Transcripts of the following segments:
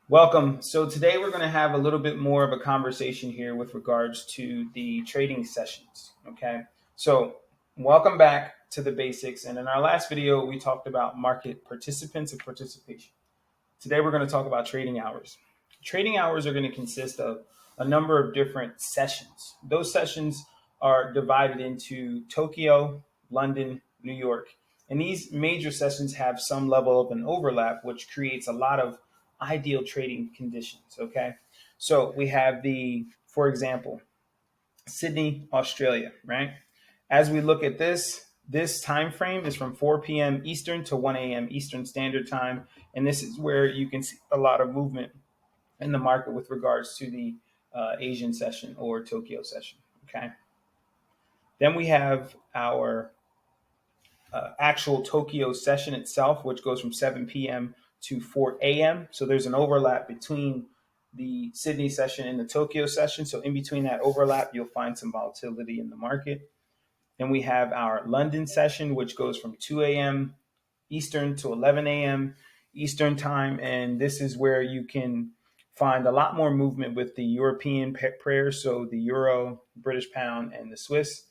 Welcome. So today we're going to have a little bit more of a conversation here with regards to the trading sessions. Okay. So welcome back to the basics. And in our last video, we talked about market participants and participation. Today we're going to talk about trading hours. Trading hours are going to consist of a number of different sessions. Those sessions are divided into Tokyo, London, New York. And these major sessions have some level of an overlap, which creates a lot of ideal trading conditions. Okay. So we have for example, Sydney, Australia, right? As we look at this time frame is from 4 p.m. Eastern to 1 a.m. Eastern Standard Time. And this is where you can see a lot of movement in the market with regards to the Asian session or Tokyo session. Okay. Then we have our actual Tokyo session itself, which goes from 7 p.m. to 4 a.m. So there's an overlap between the Sydney session and the Tokyo session. So in between that overlap, you'll find some volatility in the market. Then we have our London session, which goes from 2 a.m. Eastern to 11 a.m. Eastern time. And this is where you can find a lot more movement with the European pairs. So the Euro, British Pound, and the Swiss.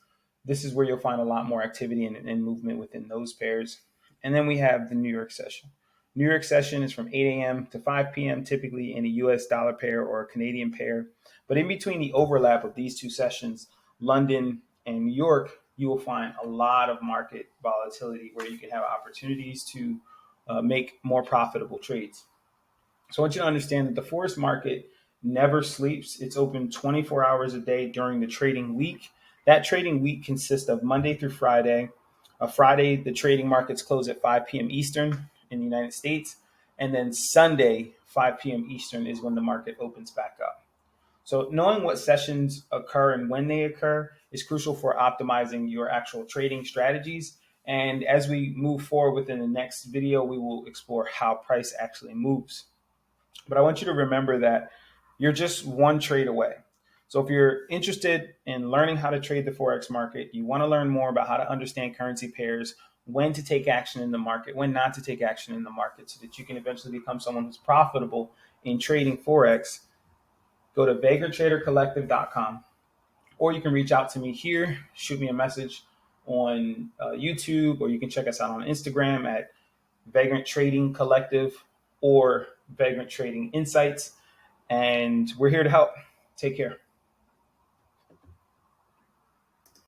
This is where you'll find a lot more activity and movement within those pairs. And then we have the New York session. New York session is from 8 a.m. to 5 p.m., typically in a US dollar pair or a Canadian pair. But in between the overlap of these two sessions, London and New York, you will find a lot of market volatility where you can have opportunities to make more profitable trades. So I want you to understand that the Forex market never sleeps. It's open 24 hours a day during the trading week. That trading week consists of Monday through Friday. Friday, the trading markets close at 5 p.m. Eastern in the United States. And then Sunday, 5 p.m. Eastern is when the market opens back up. So knowing what sessions occur and when they occur is crucial for optimizing your actual trading strategies. And as we move forward within the next video, we will explore how price actually moves. But I want you to remember that you're just one trade away. So if you're interested in learning how to trade the Forex market, you want to learn more about how to understand currency pairs, when to take action in the market, when not to take action in the market, so that you can eventually become someone who's profitable in trading Forex, go to vagranttradercollective.com, or you can reach out to me here, shoot me a message on YouTube, or you can check us out on Instagram at Vagrant Trading Collective or Vagrant Trading Insights. And we're here to help. Take care.